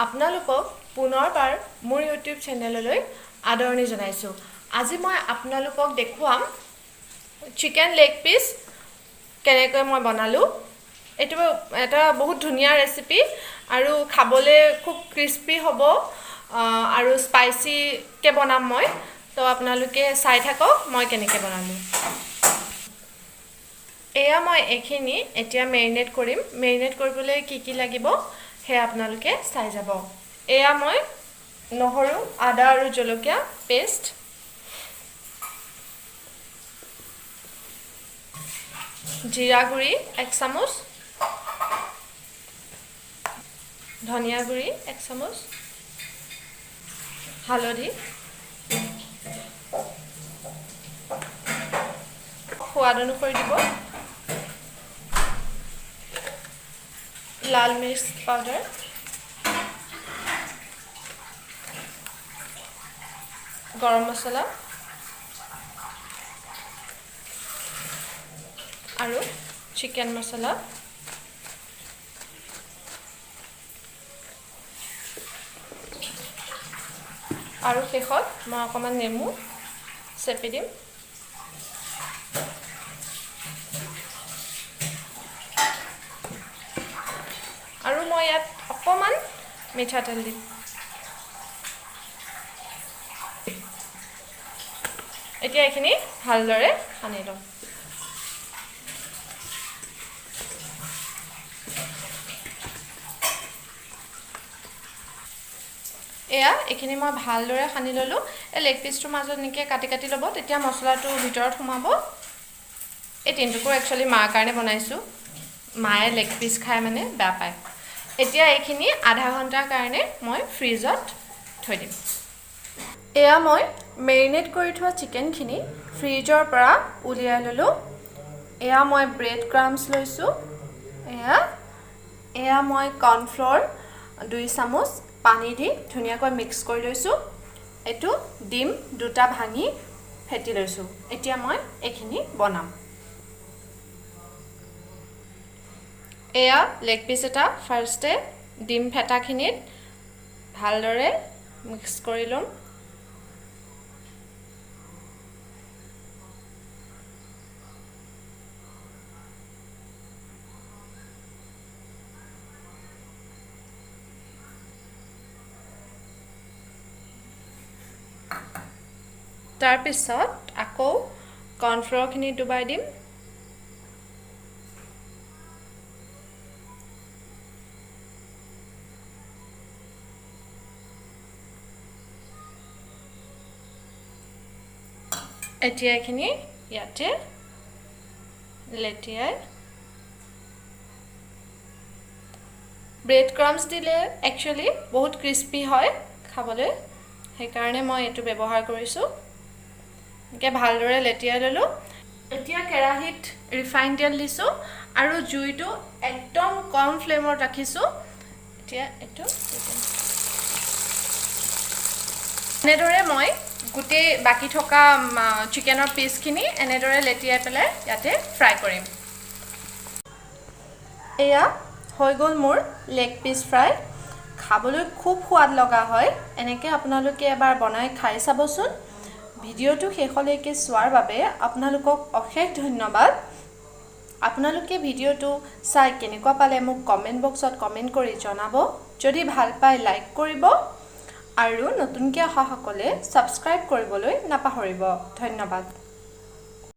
আপোনালোকক পুনৰবাৰ মোৰ ইউটিউব চেনেললৈ আদৰণি জনাইছোঁ। আজি মই আপোনালোকক দেখুৱাম চিকেন লেগ পিচ কেনেকৈ মই বনালোঁ। এইটো এটা বহুত ধুনীয়া ৰেচিপি আৰু খাবলৈ খুব ক্ৰিস্পি হ'ব আৰু স্পাইচিকৈ বনাম মই। তো আপোনালোকে চাই থাকক মই কেনেকৈ বনালোঁ। এয়া মই এইখিনি এতিয়া মেৰিনেট কৰিম। মেৰিনেট কৰিবলৈ কি কি লাগিব সেয়া আপোনালোকে চাই যাব। এয়া মই নহৰু, আদা আৰু জলকীয়া পেষ্ট, জিৰা গুড়ি 1 চামুচ, ধনিয়া গুড়ি 1 চামুচ, হালধি, সোৱাদ অনুসৰি দিব, লাল মিৰ্চ পাউডাৰ, গৰম মছলা আৰু চিকেন মছলা। আৰু শেষত মই অকণমান নেমু চেপি দিম। আৰু মই ইয়াত অকণমান মিঠাতেল দিম। এতিয়া এইখিনি ভালদৰে সানি ল'ম। এয়া এইখিনি মই ভালদৰে সানি ল'লোঁ। এই লেগ পিচটোৰ মাজত এনেকৈ কাটি কাটি ল'ব, তেতিয়া মছলাটো ভিতৰত সোমাব। এই তিনিটুকুৰ একচুৱেলি মাৰ কাৰণে বনাইছোঁ। মায়ে লেগ পিচ খাই মানে বেয়া পায়। এতিয়া এইখিনি আধা ঘণ্টাৰ কাৰণে মই ফ্ৰিজত থৈ দিম। এয়া মই মেৰিনেট কৰি থোৱা চিকেনখিনি ফ্ৰিজৰ পৰা উলিয়াই ল'লোঁ। এয়া মই ব্ৰেড ক্ৰাম্বছ লৈছোঁ। এয়া মই কৰ্ণফ্ল'ৰ 2 চামুচ পানী দি ধুনীয়াকৈ মিক্স কৰি লৈছোঁ। এইটো ডিম 2টা ভাঙি ফেটি লৈছোঁ। এতিয়া মই এইখিনি বনাম। এয়া লেগ পিচ এটা ফাৰ্ষ্টে ডিম ফেটাখিনিত ভালদৰে মিক্স কৰি ল'ম। তাৰপিছত আকৌ কৰ্ণফ্ল'ৰখিনি ডুবাই দিম। এতিয়া এইখিনি ইয়াতে লেটিয়াই ব্ৰেড ক্ৰাম্বছ দিলে একচুৱেলি বহুত ক্ৰিস্পি হয় খাবলৈ, সেইকাৰণে মই এইটো ব্যৱহাৰ কৰিছোঁ। এনেকৈ ভালদৰে লেটিয়াই ল'লোঁ। এতিয়া কেৰাহীত ৰিফাইন তেল দিছোঁ আৰু জুইটো একদম কম ফ্লেমত ৰাখিছোঁ। এতিয়া এইটো এনেদৰে মই গোটেই বাকী থকা চিকেনৰ পিচখিনি এনেদৰে লেটিয়াই পেলাই ইয়াতে ফ্ৰাই কৰিম। এয়া হৈ গ'ল মোৰ লেগ পিচ ফ্ৰাই। খাবলৈ খুব সোৱাদ লগা হয়। এনেকৈ আপোনালোকে এবাৰ বনাই খাই চাবচোন। ভিডিঅ'টো শেষলৈকে চোৱাৰ বাবে আপোনালোকক অশেষ ধন্যবাদ। আপোনালোকে ভিডিঅ'টো চাই কেনেকুৱা পালে মোক কমেণ্ট বক্সত কমেণ্ট কৰি জনাব। যদি ভাল পায় লাইক কৰিব আৰু নতুনকৈ অহাসকলে ছাবস্ক্ৰাইব কৰিবলৈ নাপাহৰিব। ধন্যবাদ।